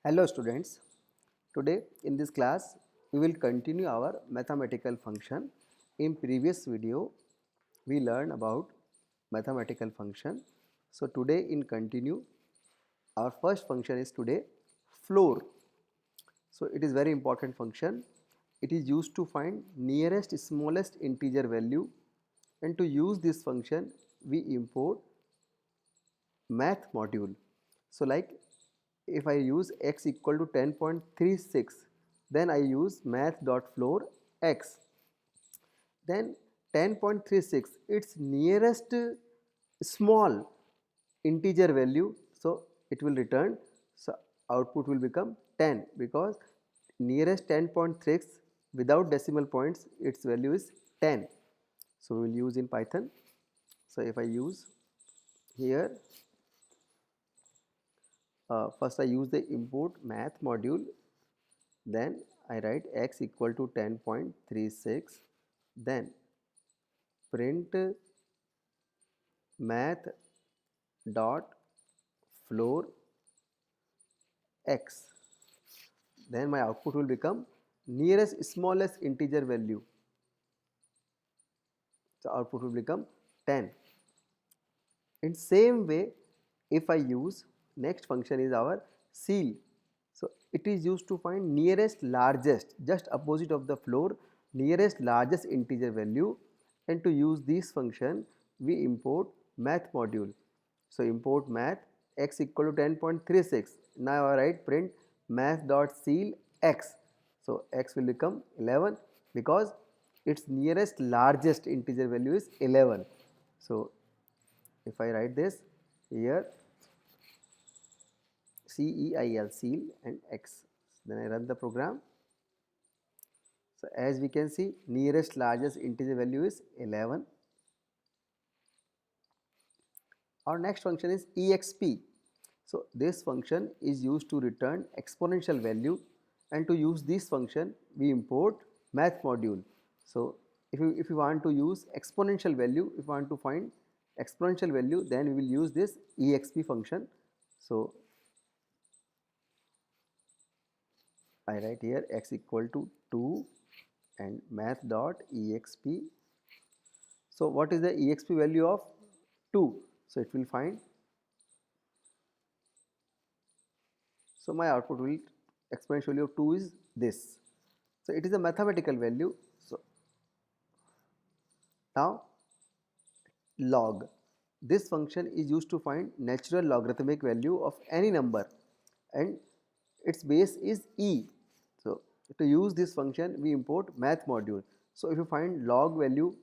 Hello students, today in this class we will continue our mathematical function. In previous video we learned about mathematical function. So today in continue our first function is today floor. So it is very important function. It is used to find nearest smallest integer value, and to use this function we import math module. So like if I use x equal to 10.36, then I use math.floor x. Then 10.36 its nearest small integer value, so it will return, so output will become 10 because nearest 10.6 without decimal points its value is 10. So we will use in Python. So if I use here, first I use the import math module, then I write x equal to 10.36, then print math dot floor x, then my output will become nearest smallest integer value, so output will become 10. In same way, if I use next function is our ceil. So it is used to find nearest largest, just opposite of the floor, nearest largest integer value, and to use this function we import math module. So import math x equal to 10.36. Now I write print math.ceil x. So x will become 11 because its nearest largest integer value is 11. So if I write this here ceil ceil and x, then I run the program. So as we can see, nearest largest integer value is 11. Our next function is exp. So this function is used to return exponential value, and to use this function we import math module. So if you want to use exponential value, if you want to find exponential value, then we will use this exp function. So I write here x equal to 2 and math dot exp. So what is the exp value of 2? So it will find, so my output will exponential value of 2 is this. So it is a mathematical value. So now log, this function is used to find natural logarithmic value of any number, and its base is e. So to use this function we import math module. So if you find log value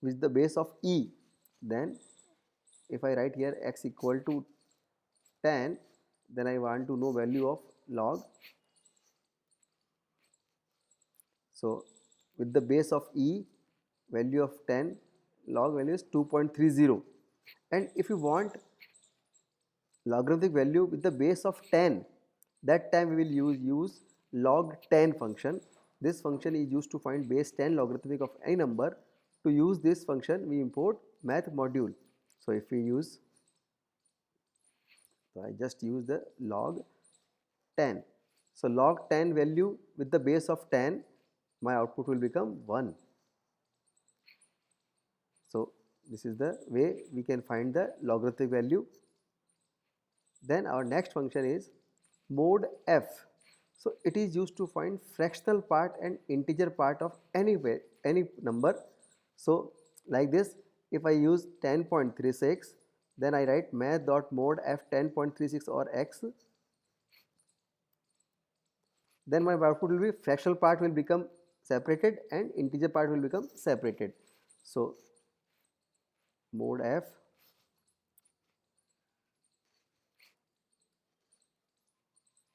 with the base of e, then if I write here x equal to 10, then I want to know value of log. So with the base of e, value of 10, log value is 2.30, and if you want logarithmic value with the base of 10, that time we will use log 10 function. This function is used to find base 10 logarithmic of any number. To use this function we import math module. So if we use, so I just use the log 10. So log 10 value with the base of 10, my output will become 1. So this is the way we can find the logarithmic value. Then our next function is mod f. So it is used to find fractional part and integer part of any number. So like this, if I use 10.36, then I write math.mod f 10.36 or x, then my output will be fractional part will become separated and integer part will become separated. So mod f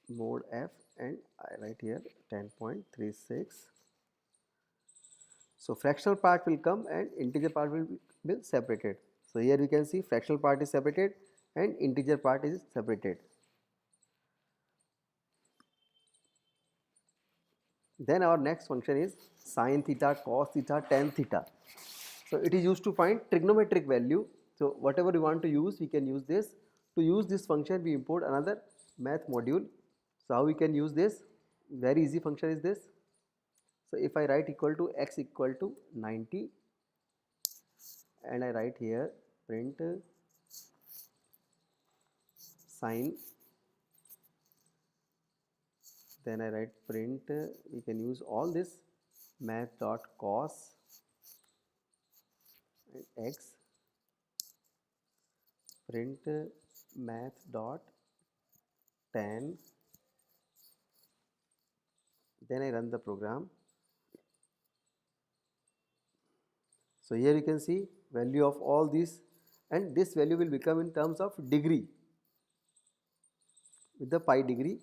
mod f, and I write here 10.36. So fractional part will come and integer part will be separated. So here we can see fractional part is separated and integer part is separated. Then our next function is sin theta, cos theta, tan theta. So it is used to find trigonometric value. So whatever we want to use, we can use this. To use this function, we import another math module. So how we can use this? Very easy function is this. So if I write equal to x equal to 90 and I write here print sign, then I write print, we can use all this math.cos and x, print math.tan, then I run the program. So here you can see value of all these, and this value will become in terms of degree with the pi degree.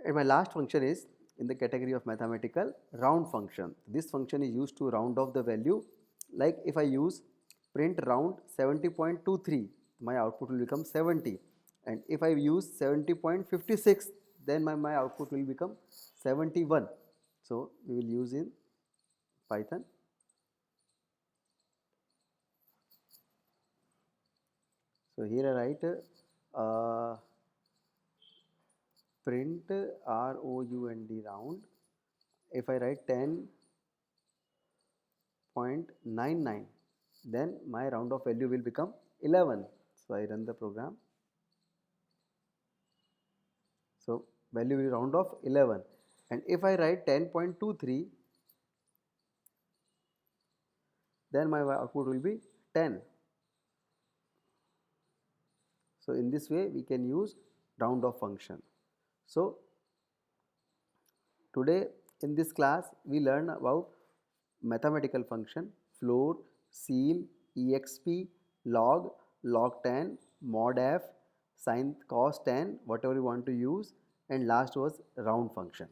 And my last function is in the category of mathematical round function. This function is used to round off the value. Like if I use print round 70.23, my output will become 70. And if I use 70.56, then my output will become 71. So we will use in Python. So here I write print round round. If I write 10.99, then my round off value will become 11. So I run the program. So value will round off 11. And if I write 10.23, then my output will be 10. So in this way we can use round off function. So today in this class we learn about mathematical function, floor, ceil, exp, log, log10, mod f, sin cos 10, whatever you want to use, and last was round function.